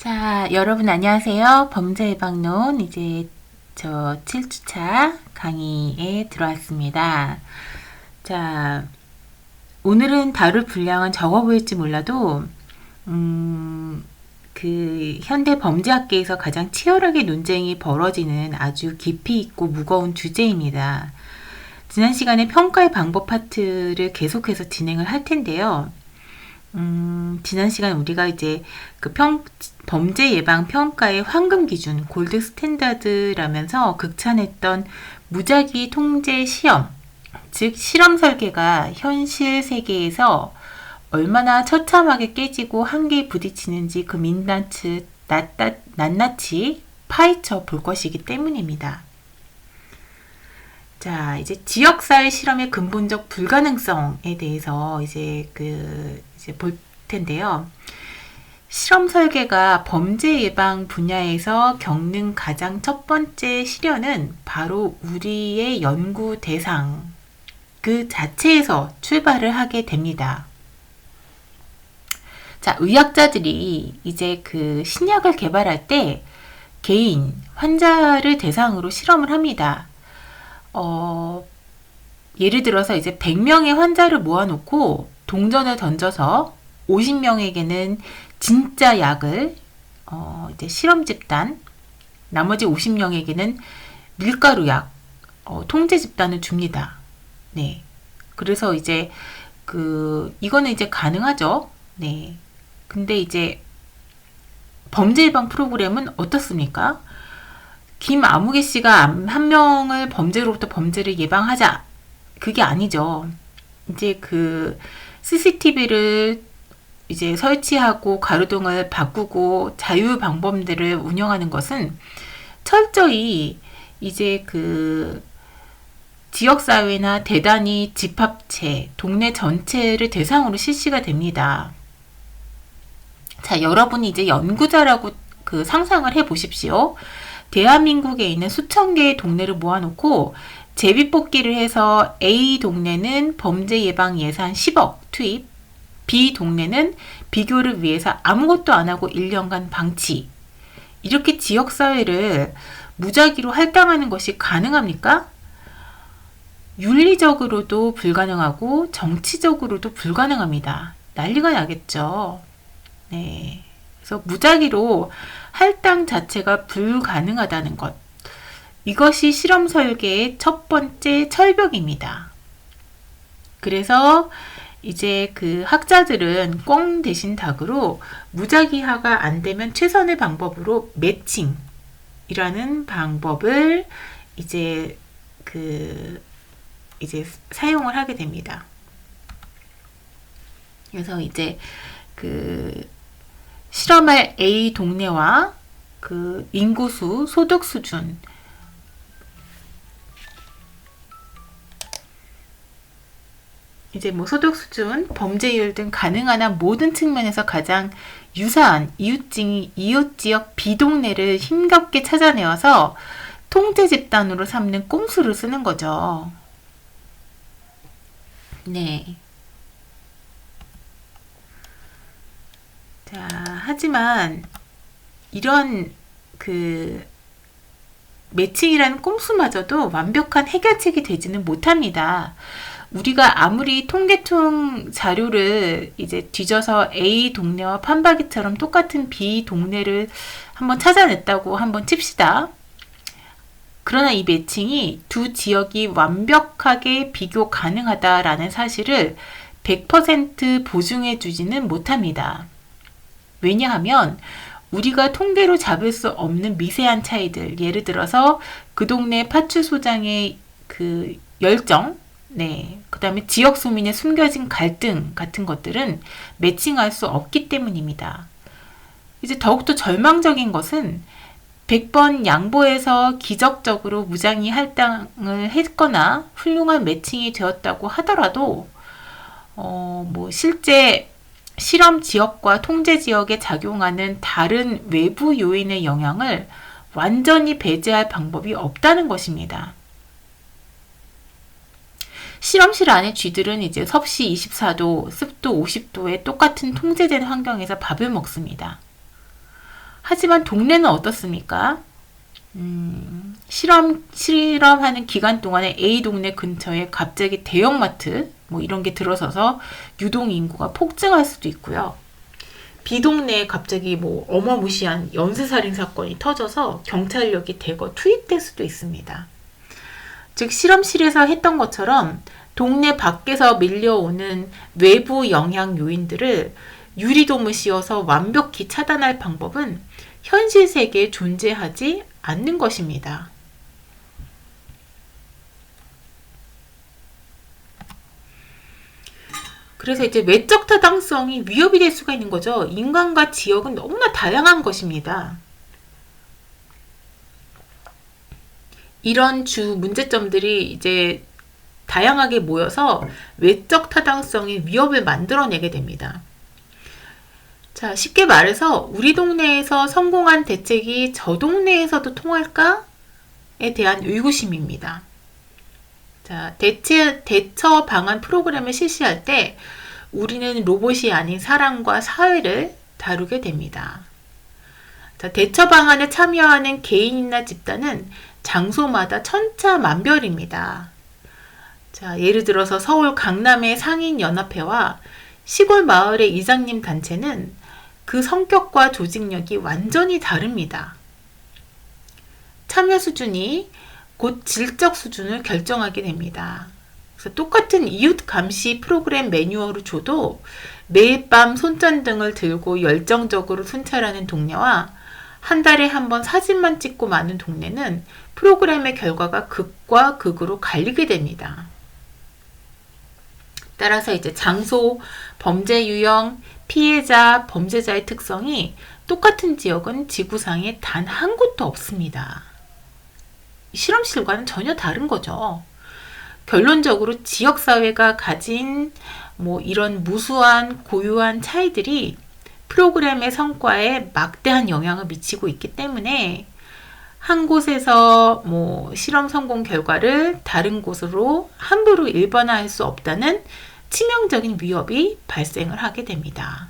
자, 여러분 안녕하세요. 범죄예방론 이제 저 7주차 강의에 들어왔습니다. 자, 오늘은 다룰 분량은 적어 보일지 몰라도 그 현대 범죄학계에서 가장 치열하게 논쟁이 벌어지는 아주 깊이 있고 무거운 주제입니다. 지난 시간에 평가의 방법 파트를 계속해서 진행을 할 텐데요. 지난 시간 우리가 이제 그 범죄 예방 평가의 황금 기준, 골드 스탠다드라면서 극찬했던 무작위 통제 시험, 즉 실험 설계가 현실 세계에서 얼마나 처참하게 깨지고 한계에 부딪히는지 그 민낯을 낱낱이 파헤쳐 볼 것이기 때문입니다. 자, 이제 지역사회 실험의 근본적 불가능성에 대해서 이제 볼 텐데요. 실험 설계가 범죄 예방 분야에서 겪는 가장 첫 번째 시련은 바로 우리의 연구 대상 그 자체에서 출발을 하게 됩니다. 자, 의학자들이 이제 그 신약을 개발할 때 개인, 환자를 대상으로 실험을 합니다. 예를 들어서 이제 100명의 환자를 모아놓고 동전을 던져서 50명에게는 진짜 약을 이제 실험 집단, 나머지 50명에게는 밀가루 약, 통제 집단을 줍니다. 네. 그래서 이제 이거는 이제 가능하죠. 네. 근데 이제 범죄 예방 프로그램은 어떻습니까? 김아무개 씨가 한 명을 범죄로부터 범죄를 예방하자. 그게 아니죠. 이제 그 CCTV를 이제 설치하고 가로등을 바꾸고 자유 방범들을 운영하는 것은 철저히 이제 그 지역사회나 대단위 집합체, 동네 전체를 대상으로 실시가 됩니다. 자, 여러분이 이제 연구자라고 그 상상을 해 보십시오. 대한민국에 있는 수천 개의 동네를 모아놓고 제비뽑기를 해서 A 동네는 범죄 예방 예산 10억 투입, B 동네는 비교를 위해서 아무것도 안 하고 1년간 방치. 이렇게 지역사회를 무작위로 할당하는 것이 가능합니까? 윤리적으로도 불가능하고 정치적으로도 불가능합니다. 난리가 나겠죠. 네. 그래서 무작위로 할당 자체가 불가능하다는 것. 이것이 실험 설계의 첫 번째 철벽입니다. 그래서 이제 그 학자들은 꽁 대신 닭으로 무작위화가 안 되면 최선의 방법으로 매칭이라는 방법을 이제 사용을 하게 됩니다. 그래서 이제 실험할 A 동네와 그 인구수, 소득 수준, 이제 뭐 소득 수준, 범죄율 등 가능한 한 모든 측면에서 가장 유사한 이웃 지역 B동네를 힘겹게 찾아내어서 통제 집단으로 삼는 꼼수를 쓰는 거죠. 네. 자, 하지만 이런 매칭이라는 꼼수마저도 완벽한 해결책이 되지는 못합니다. 우리가 아무리 통계청 자료를 이제 뒤져서 A 동네와 판박이처럼 똑같은 B 동네를 한번 찾아냈다고 한번 칩시다. 그러나 이 매칭이 두 지역이 완벽하게 비교 가능하다라는 사실을 100% 보증해 주지는 못합니다. 왜냐하면 우리가 통계로 잡을 수 없는 미세한 차이들, 예를 들어서 그 동네 파출소장의 그 열정, 네, 그 다음에 지역 소민의 숨겨진 갈등 같은 것들은 매칭할 수 없기 때문입니다. 이제 더욱더 절망적인 것은 100번 양보해서 기적적으로 무작위 할당을 했거나 훌륭한 매칭이 되었다고 하더라도 뭐 실제 실험 지역과 통제 지역에 작용하는 다른 외부 요인의 영향을 완전히 배제할 방법이 없다는 것입니다. 실험실 안에 쥐들은 이제 섭씨 24도, 습도 50도의 똑같은 통제된 환경에서 밥을 먹습니다. 하지만 동네는 어떻습니까? 실험하는 기간 동안에 A 동네 근처에 갑자기 대형마트 뭐 이런 게 들어서서 유동 인구가 폭증할 수도 있고요. B 동네에 갑자기 뭐 어마무시한 연쇄살인 사건이 터져서 경찰력이 대거 투입될 수도 있습니다. 즉 실험실에서 했던 것처럼 동네 밖에서 밀려오는 외부 영향 요인들을 유리돔을 씌워서 완벽히 차단할 방법은 현실 세계에 존재하지 않는 것입니다. 그래서 이제 외적 타당성이 위협이 될 수가 있는 거죠. 인간과 지역은 너무나 다양한 것입니다. 이런 주 문제점들이 이제 다양하게 모여서 외적 타당성의 위협을 만들어내게 됩니다. 자, 쉽게 말해서 우리 동네에서 성공한 대책이 저 동네에서도 통할까에 대한 의구심입니다. 자, 대처 방안 프로그램을 실시할 때 우리는 로봇이 아닌 사람과 사회를 다루게 됩니다. 자, 대처 방안에 참여하는 개인이나 집단은 장소마다 천차만별입니다. 자, 예를 들어서 서울 강남의 상인연합회와 시골 마을의 이장님 단체는 그 성격과 조직력이 완전히 다릅니다. 참여 수준이 곧 질적 수준을 결정하게 됩니다. 그래서 똑같은 이웃 감시 프로그램 매뉴얼을 줘도 매일 밤 손전등을 들고 열정적으로 순찰하는 동네와 한 달에 한 번 사진만 찍고 마는 동네는 프로그램의 결과가 극과 극으로 갈리게 됩니다. 따라서 이제 장소, 범죄 유형, 피해자, 범죄자의 특성이 똑같은 지역은 지구상에 단 한 곳도 없습니다. 실험실과는 전혀 다른 거죠. 결론적으로 지역사회가 가진 뭐 이런 무수한 고유한 차이들이 프로그램의 성과에 막대한 영향을 미치고 있기 때문에 한 곳에서 뭐 실험 성공 결과를 다른 곳으로 함부로 일반화할 수 없다는 치명적인 위협이 발생을 하게 됩니다.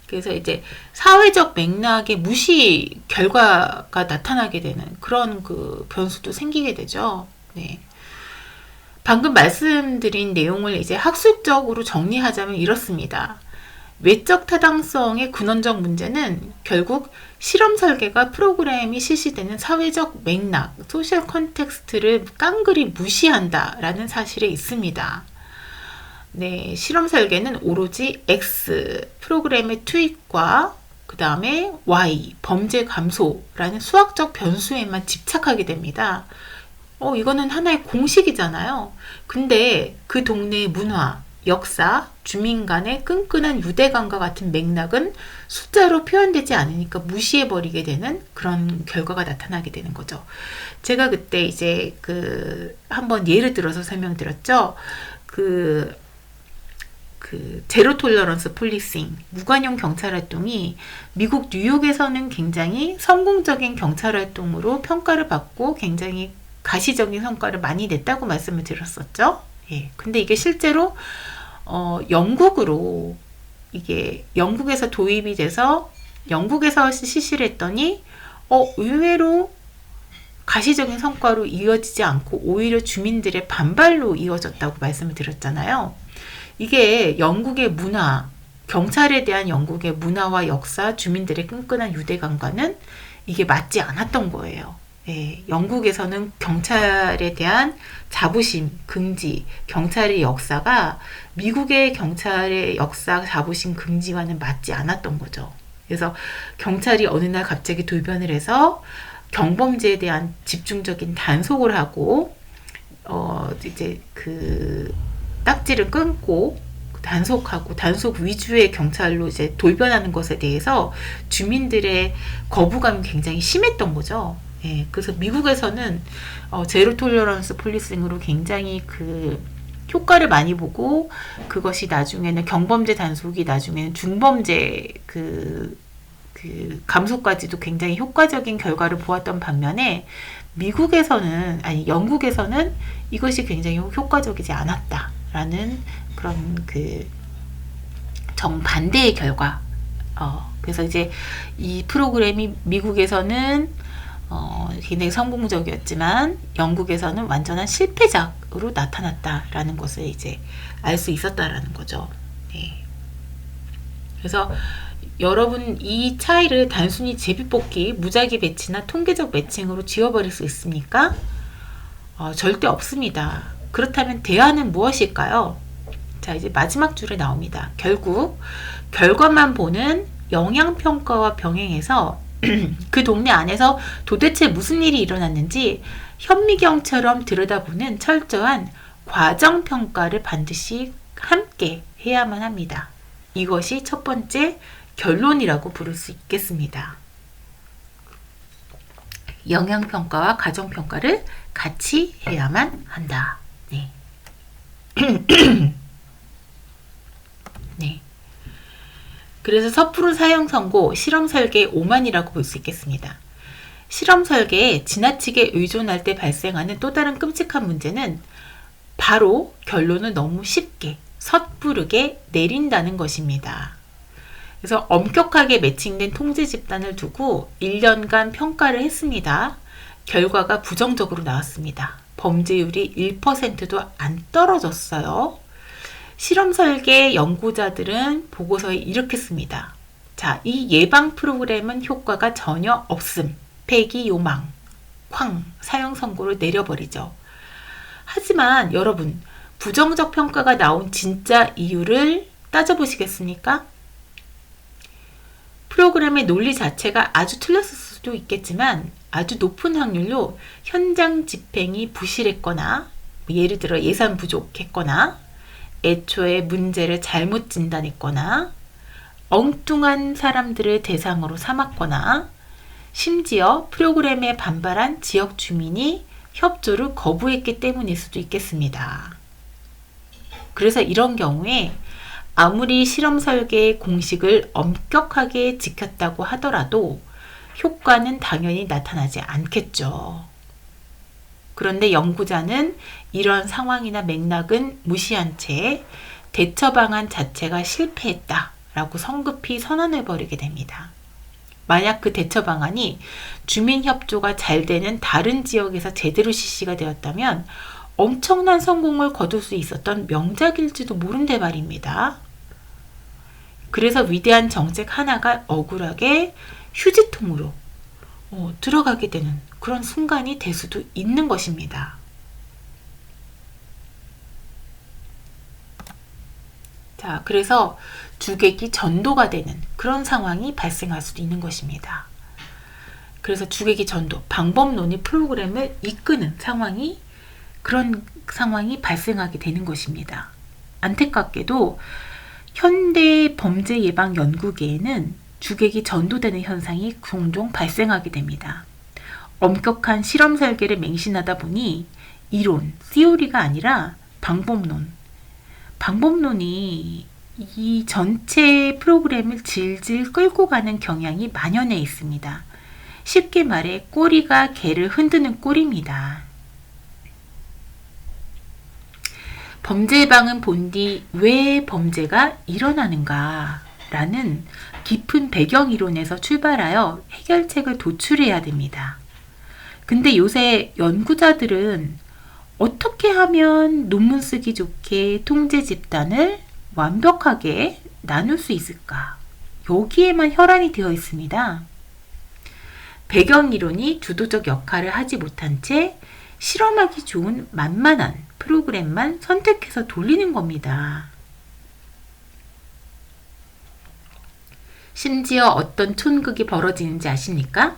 그래서 이제 사회적 맥락의 무시 결과가 나타나게 되는 그런 그 변수도 생기게 되죠. 네. 방금 말씀드린 내용을 이제 학술적으로 정리하자면 이렇습니다. 외적 타당성의 근원적 문제는 결국 실험 설계가 프로그램이 실시되는 사회적 맥락, 소셜 컨텍스트를 깡그리 무시한다라는 사실에 있습니다. 네, 실험 설계는 오로지 X, 프로그램의 투입과 그 다음에 Y, 범죄 감소라는 수학적 변수에만 집착하게 됩니다. 이거는 하나의 공식이잖아요. 근데 그 동네의 문화, 역사, 주민 간의 끈끈한 유대감과 같은 맥락은 숫자로 표현되지 않으니까 무시해버리게 되는 그런 결과가 나타나게 되는 거죠. 제가 그때 이제 한번 예를 들어서 설명드렸죠. 제로 톨러런스 폴리싱, 무관용 경찰 활동이 미국 뉴욕에서는 굉장히 성공적인 경찰 활동으로 평가를 받고 굉장히 가시적인 성과를 많이 냈다고 말씀을 드렸었죠. 예. 근데 이게 실제로 영국에서 도입이 돼서 영국에서 실시를 했더니 의외로 가시적인 성과로 이어지지 않고 오히려 주민들의 반발로 이어졌다고 말씀을 드렸잖아요. 이게 영국의 문화, 경찰에 대한 영국의 문화와 역사, 주민들의 끈끈한 유대감과는 이게 맞지 않았던 거예요. 예, 영국에서는 경찰에 대한 자부심, 긍지, 경찰의 역사가 미국의 경찰의 역사, 자부심, 긍지와는 맞지 않았던 거죠. 그래서 경찰이 어느 날 갑자기 돌변을 해서 경범죄에 대한 집중적인 단속을 하고 이제 딱지를 끊고 단속하고 단속 위주의 경찰로 이제 돌변하는 것에 대해서 주민들의 거부감이 굉장히 심했던 거죠. 예, 그래서 미국에서는 제로 톨러런스 폴리싱으로 굉장히 효과를 많이 보고 그것이 나중에는 경범죄 단속이 나중에는 중범죄 감소까지도 굉장히 효과적인 결과를 보았던 반면에 미국에서는, 아니, 영국에서는 이것이 굉장히 효과적이지 않았다라는 그런 그 정반대의 결과. 그래서 이제 이 프로그램이 미국에서는 굉장히 성공적이었지만 영국에서는 완전한 실패작으로 나타났다라는 것을 이제 알 수 있었다라는 거죠. 네. 그래서 여러분 이 차이를 단순히 제비뽑기, 무작위 배치나 통계적 매칭으로 지워버릴 수 있습니까? 절대 없습니다. 그렇다면 대안은 무엇일까요? 자, 이제 마지막 줄에 나옵니다. 결국 결과만 보는 영향평가와 병행해서 그 동네 안에서 도대체 무슨 일이 일어났는지 현미경처럼 들여다보는 철저한 과정평가를 반드시 함께 해야만 합니다. 이것이 첫 번째 결론이라고 부를 수 있겠습니다. 영향평가와 과정평가를 같이 해야만 한다. 네. 네. 그래서 섣부른 사용 선고, 실험 설계의 오만이라고 볼 수 있겠습니다. 실험 설계에 지나치게 의존할 때 발생하는 또 다른 끔찍한 문제는 바로 결론을 너무 쉽게, 섣부르게 내린다는 것입니다. 그래서 엄격하게 매칭된 통제 집단을 두고 1년간 평가를 했습니다. 결과가 부정적으로 나왔습니다. 범죄율이 1%도 안 떨어졌어요. 실험 설계 연구자들은 보고서에 이렇게 씁니다. 자, 이 예방 프로그램은 효과가 전혀 없음. 폐기 요망. 쾅. 사용 선고를 내려버리죠. 하지만 여러분, 부정적 평가가 나온 진짜 이유를 따져보시겠습니까? 프로그램의 논리 자체가 아주 틀렸을 수도 있겠지만 아주 높은 확률로 현장 집행이 부실했거나, 예를 들어 예산 부족했거나, 애초에 문제를 잘못 진단했거나, 엉뚱한 사람들을 대상으로 삼았거나, 심지어 프로그램에 반발한 지역 주민이 협조를 거부했기 때문일 수도 있겠습니다. 그래서 이런 경우에 아무리 실험 설계의 공식을 엄격하게 지켰다고 하더라도 효과는 당연히 나타나지 않겠죠. 그런데 연구자는 이런 상황이나 맥락은 무시한 채 대처 방안 자체가 실패했다라고 성급히 선언해버리게 됩니다. 만약 그 대처 방안이 주민 협조가 잘 되는 다른 지역에서 제대로 실시가 되었다면 엄청난 성공을 거둘 수 있었던 명작일지도 모른대 말입니다. 그래서 위대한 정책 하나가 억울하게 휴지통으로 들어가게 되는 그런 순간이 될 수도 있는 것입니다. 자, 그래서 주객이 전도가 되는 그런 상황이 발생할 수도 있는 것입니다. 그래서 주객이 전도, 방법론이 프로그램을 이끄는 상황이, 그런 상황이 발생하게 되는 것입니다. 안타깝게도 현대 범죄 예방 연구계에는 주객이 전도되는 현상이 종종 발생하게 됩니다. 엄격한 실험 설계를 맹신하다 보니 이론, 시오리가 아니라 방법론이 이 전체 프로그램을 질질 끌고 가는 경향이 만연해 있습니다. 쉽게 말해 꼬리가 개를 흔드는 꼴입니다. 범죄 예방은 본디 왜 범죄가 일어나는가 라는 깊은 배경 이론에서 출발하여 해결책을 도출해야 됩니다. 근데 요새 연구자들은 어떻게 하면 논문 쓰기 좋게 통제 집단을 완벽하게 나눌 수 있을까? 여기에만 혈안이 되어 있습니다. 배경 이론이 주도적 역할을 하지 못한 채 실험하기 좋은 만만한 프로그램만 선택해서 돌리는 겁니다. 심지어 어떤 촌극이 벌어지는지 아십니까?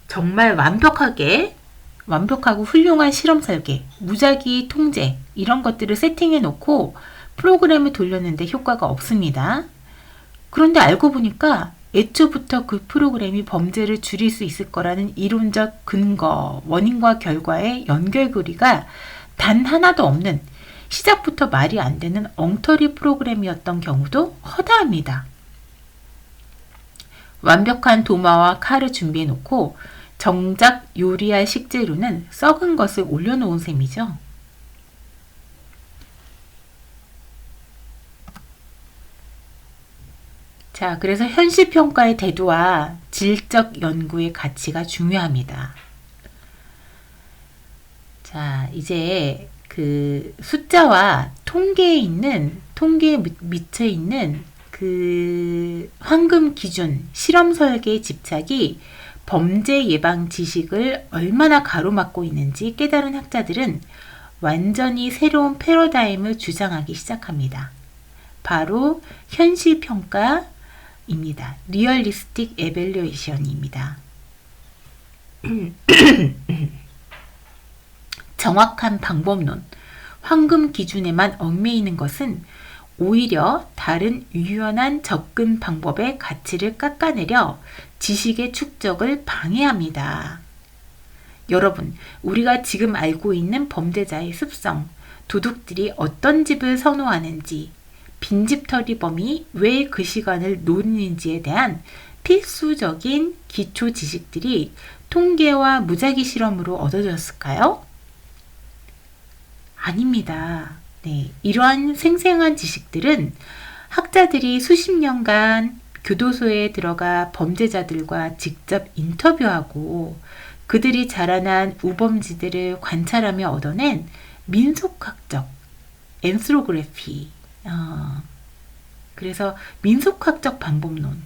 정말 완벽하고 훌륭한 실험 설계, 무작위 통제 이런 것들을 세팅해 놓고 프로그램을 돌렸는데 효과가 없습니다. 그런데 알고 보니까 애초부터 그 프로그램이 범죄를 줄일 수 있을 거라는 이론적 근거, 원인과 결과의 연결고리가 단 하나도 없는, 시작부터 말이 안 되는 엉터리 프로그램이었던 경우도 허다합니다. 완벽한 도마와 칼을 준비해 놓고 정작 요리할 식재료는 썩은 것을 올려놓은 셈이죠. 자, 그래서 현실평가의 태도와 질적 연구의 가치가 중요합니다. 자, 이제 그 숫자와 통계 밑에 있는 그 황금 기준, 실험 설계의 집착이 범죄 예방 지식을 얼마나 가로막고 있는지 깨달은 학자들은 완전히 새로운 패러다임을 주장하기 시작합니다. 바로 현실평가입니다. 리얼리스틱 에밸루에이션입니다. 정확한 방법론, 황금 기준에만 얽매이는 것은 오히려 다른 유연한 접근 방법의 가치를 깎아내려 지식의 축적을 방해합니다. 여러분, 우리가 지금 알고 있는 범죄자의 습성, 도둑들이 어떤 집을 선호하는지, 빈집털이범이 왜 그 시간을 노리는지에 대한 필수적인 기초 지식들이 통계와 무작위 실험으로 얻어졌을까요? 아닙니다. 네, 이러한 생생한 지식들은 학자들이 수십 년간 교도소에 들어가 범죄자들과 직접 인터뷰하고 그들이 자라난 우범지들을 관찰하며 얻어낸 민속학적 앤스로그래피, 그래서 민속학적 방법론,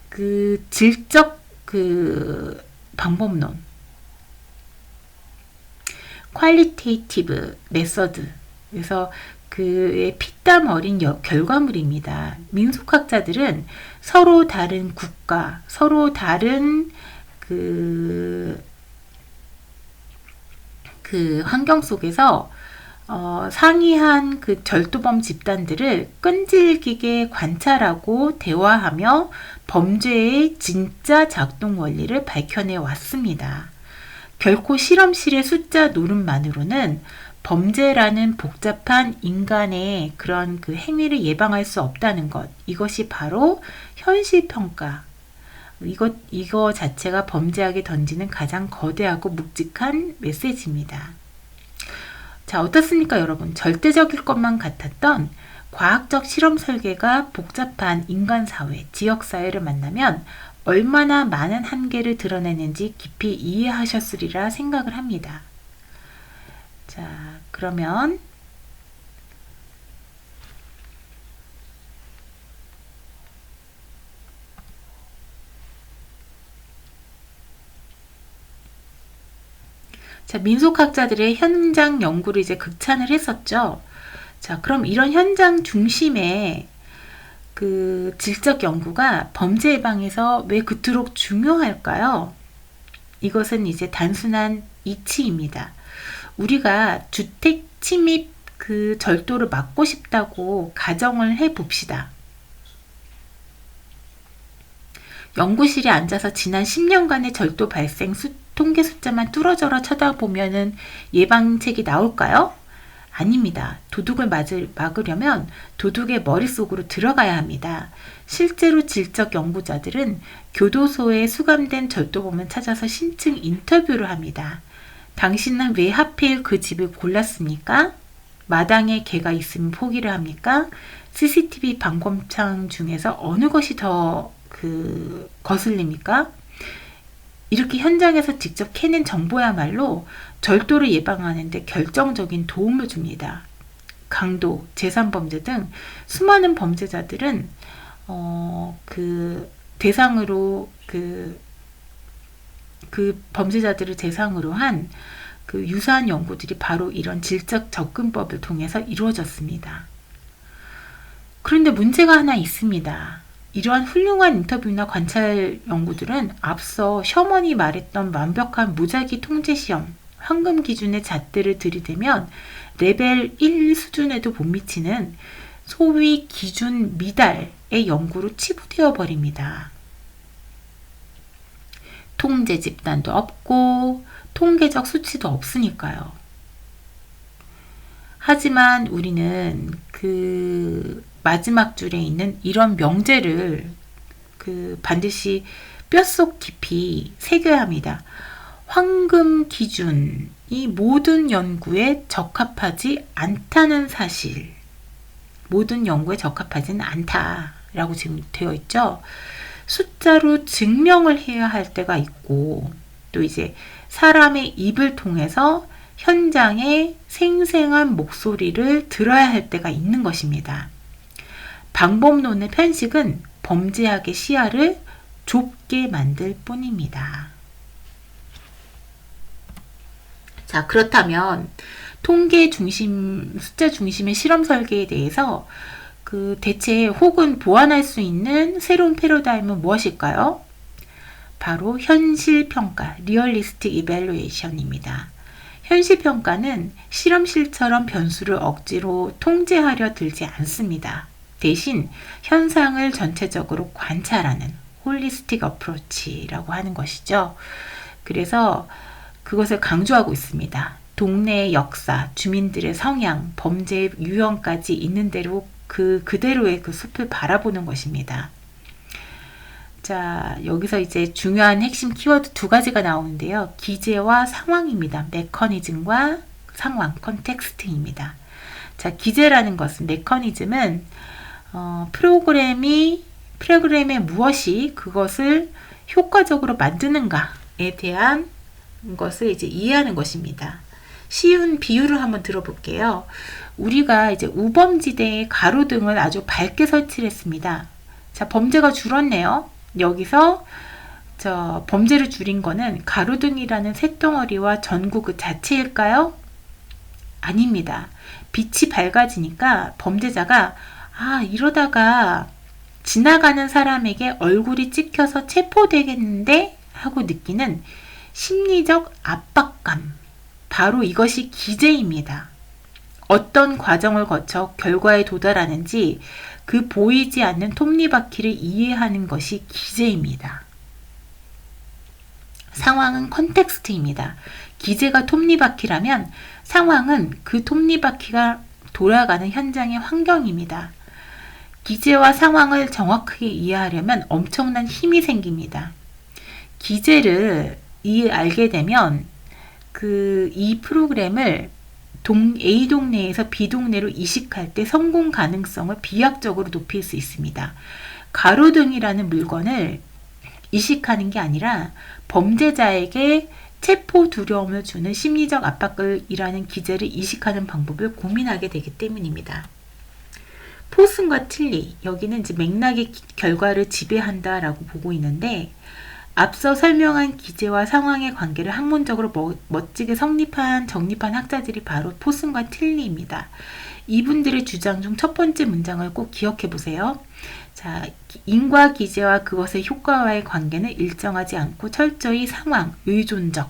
그 질적 그 방법론, 퀄리테이티브 메서드, 그래서 그의 피땀 어린 결과물입니다. 민속학자들은 서로 다른 국가, 서로 다른 그 환경 속에서 상이한 그 절도범 집단들을 끈질기게 관찰하고 대화하며 범죄의 진짜 작동 원리를 밝혀내 왔습니다. 결코 실험실의 숫자 노름만으로는 범죄라는 복잡한 인간의 그런 그 행위를 예방할 수 없다는 것. 이것이 바로 현실평가. 이거 자체가 범죄학에 던지는 가장 거대하고 묵직한 메시지입니다. 자, 어떻습니까, 여러분? 절대적일 것만 같았던 과학적 실험 설계가 복잡한 인간사회, 지역사회를 만나면 얼마나 많은 한계를 드러내는지 깊이 이해하셨으리라 생각을 합니다. 자, 그러면 자, 민속학자들의 현장 연구를 이제 극찬을 했었죠. 자, 그럼 이런 현장 중심의 그 질적 연구가 범죄 예방에서 왜 그토록 중요할까요? 이것은 이제 단순한 이치입니다. 우리가 주택 침입 그 절도를 막고 싶다고 가정을 해 봅시다. 연구실에 앉아서 지난 10년간의 절도 발생 통계 숫자만 뚫어져라 쳐다보면은 예방책이 나올까요? 아닙니다. 도둑을 막으려면 도둑의 머릿속으로 들어가야 합니다. 실제로 질적 연구자들은 교도소에 수감된 절도범을 찾아서 심층 인터뷰를 합니다. 당신은 왜 하필 그 집을 골랐습니까? 마당에 개가 있으면 포기를 합니까? CCTV 방범창 중에서 어느 것이 더 거슬립니까? 이렇게 현장에서 직접 캐낸 정보야말로 절도를 예방하는 데 결정적인 도움을 줍니다. 강도, 재산범죄 등 수많은 범죄자들은 대상으로 범죄자들을 대상으로 한 그 유사한 연구들이 바로 이런 질적 접근법을 통해서 이루어졌습니다. 그런데 문제가 하나 있습니다. 이러한 훌륭한 인터뷰나 관찰 연구들은 앞서 셔먼이 말했던 완벽한 무작위 통제 시험, 황금 기준의 잣대를 들이대면 레벨 1 수준에도 못 미치는 소위 기준 미달의 연구로 치부되어 버립니다. 통제 집단도 없고 통계적 수치도 없으니까요. 하지만 우리는 그 마지막 줄에 있는 이런 명제를 반드시 뼛속 깊이 새겨야 합니다. 황금 기준이 모든 연구에 적합하지 않다는 사실. 모든 연구에 적합하지는 않다라고 지금 되어 있죠. 숫자로 증명을 해야 할 때가 있고, 또 이제 사람의 입을 통해서 현장의 생생한 목소리를 들어야 할 때가 있는 것입니다. 방법론의 편식은 범죄학의 시야를 좁게 만들 뿐입니다. 자, 그렇다면 통계 중심, 숫자 중심의 실험 설계에 대해서 대체 혹은 보완할 수 있는 새로운 패러다임은 무엇일까요? 바로 현실평가, 리얼리스틱 이밸루에이션입니다. 현실평가는 실험실처럼 변수를 억지로 통제하려 들지 않습니다. 대신 현상을 전체적으로 관찰하는 홀리스틱 어프로치라고 하는 것이죠. 그래서 그것을 강조하고 있습니다. 동네의 역사, 주민들의 성향, 범죄의 유형까지 있는 대로 그대로의 그 숲을 바라보는 것입니다. 자, 여기서 이제 중요한 핵심 키워드 두 가지가 나오는데요. 기제와 상황입니다. 메커니즘과 상황, 컨텍스트입니다. 자, 기제라는 것은, 메커니즘은 프로그램에 무엇이 그것을 효과적으로 만드는가에 대한 것을 이제 이해하는 것입니다. 쉬운 비유를 한번 들어볼게요. 우리가 이제 우범지대에 가로등을 아주 밝게 설치를 했습니다. 자, 범죄가 줄었네요. 여기서 범죄를 줄인 거는 가로등이라는 쇳덩어리와 전구 그 자체일까요? 아닙니다. 빛이 밝아지니까 범죄자가 이러다가 지나가는 사람에게 얼굴이 찍혀서 체포되겠는데 하고 느끼는 심리적 압박감, 바로 이것이 기제입니다. 어떤 과정을 거쳐 결과에 도달하는지 그 보이지 않는 톱니바퀴를 이해하는 것이 기제입니다. 상황은 컨텍스트입니다. 기제가 톱니바퀴라면 상황은 그 톱니바퀴가 돌아가는 현장의 환경입니다. 기제와 상황을 정확하게 이해하려면 엄청난 힘이 생깁니다. 기제를 알게 되면 이 프로그램을 A 동네에서 B 동네로 이식할 때 성공 가능성을 비약적으로 높일 수 있습니다. 가로등이라는 물건을 이식하는 게 아니라 범죄자에게 체포 두려움을 주는 심리적 압박이라는 기제를 이식하는 방법을 고민하게 되기 때문입니다. 포슨과 틀리, 여기는 이제 맥락의 결과를 지배한다라고 보고 있는데, 앞서 설명한 기제와 상황의 관계를 학문적으로 멋지게 정립한 학자들이 바로 포슨과 틀리입니다. 이분들의 주장 중 첫 번째 문장을 꼭 기억해 보세요. 자, 인과 기제와 그것의 효과와의 관계는 일정하지 않고 철저히 상황, 의존적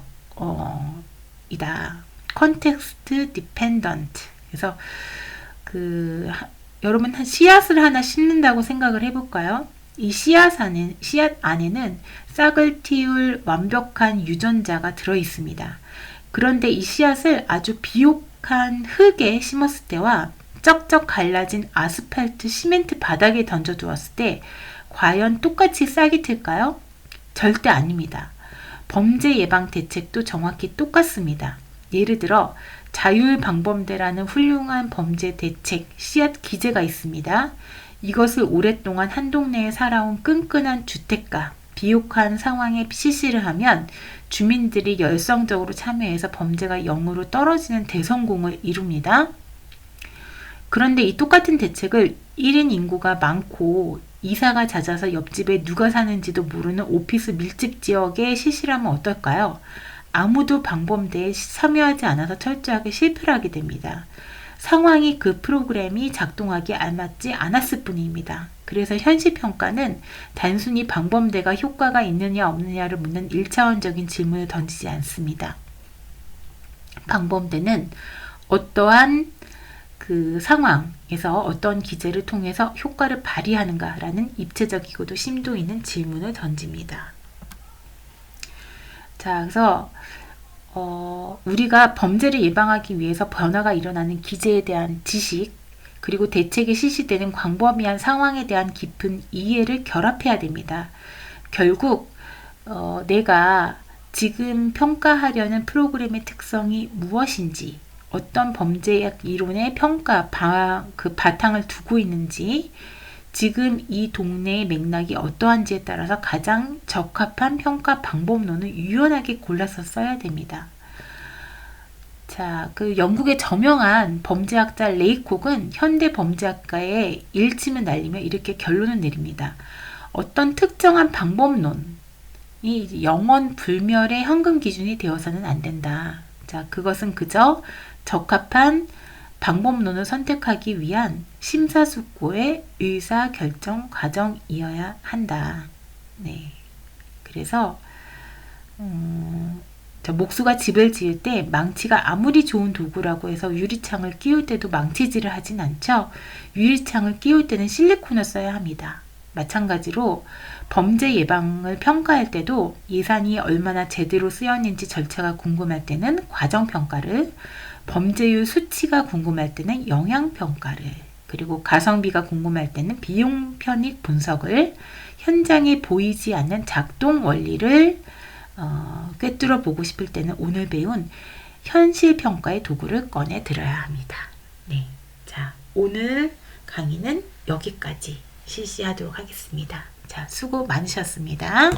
이다. 컨텍스트 디펜던트. 그래서 여러분 씨앗을 하나 심는다고 생각을 해볼까요? 이 씨앗 안에는 싹을 틔울 완벽한 유전자가 들어있습니다. 그런데 이 씨앗을 아주 비옥한 흙에 심었을 때와 쩍쩍 갈라진 아스팔트 시멘트 바닥에 던져두었을 때 과연 똑같이 싹이 틀까요? 절대 아닙니다. 범죄 예방 대책도 정확히 똑같습니다. 예를 들어 자율방범대라는 훌륭한 범죄 대책 씨앗 기제가 있습니다. 이것을 오랫동안 한 동네에 살아온 끈끈한 주택가, 비옥한 상황에 실시를 하면 주민들이 열성적으로 참여해서 범죄가 0으로 떨어지는 대성공을 이룹니다. 그런데 이 똑같은 대책을 1인 인구가 많고 이사가 잦아서 옆집에 누가 사는지도 모르는 오피스 밀집 지역에 실시를 하면 어떨까요? 아무도 방범대에 참여하지 않아서 철저하게 실패를 하게 됩니다. 상황이 그 프로그램이 작동하기 알맞지 않았을 뿐입니다. 그래서 현실평가는 단순히 방범대가 효과가 있느냐 없느냐를 묻는 1차원적인 질문을 던지지 않습니다. 방범대는 어떠한 그 상황에서 어떤 기제를 통해서 효과를 발휘하는가라는 입체적이고도 심도 있는 질문을 던집니다. 자, 그래서 우리가 범죄를 예방하기 위해서 변화가 일어나는 기제에 대한 지식, 그리고 대책이 실시되는 광범위한 상황에 대한 깊은 이해를 결합해야 됩니다. 결국 내가 지금 평가하려는 프로그램의 특성이 무엇인지, 어떤 범죄학 이론의 평가, 그 바탕을 두고 있는지, 지금 이 동네의 맥락이 어떠한지에 따라서 가장 적합한 평가 방법론을 유연하게 골라서 써야 됩니다. 자, 그 영국의 저명한 범죄학자 레이콕은 현대 범죄학과의 일침을 날리며 이렇게 결론을 내립니다. 어떤 특정한 방법론이 영원 불멸의 현금 기준이 되어서는 안 된다. 자, 그것은 그저 적합한 방법론을 선택하기 위한 심사숙고의 의사결정 과정이어야 한다. 네. 그래서 목수가 집을 지을 때 망치가 아무리 좋은 도구라고 해서 유리창을 끼울 때도 망치질을 하진 않죠. 유리창을 끼울 때는 실리콘을 써야 합니다. 마찬가지로 범죄 예방을 평가할 때도 예산이 얼마나 제대로 쓰였는지 절차가 궁금할 때는 과정평가를, 범죄율 수치가 궁금할 때는 영향평가를, 그리고 가성비가 궁금할 때는 비용 편익 분석을, 현장에 보이지 않는 작동 원리를 꿰뚫어 보고 싶을 때는 오늘 배운 현실평가의 도구를 꺼내 들어야 합니다. 네, 자, 오늘 강의는 여기까지 실시하도록 하겠습니다. 자, 수고 많으셨습니다.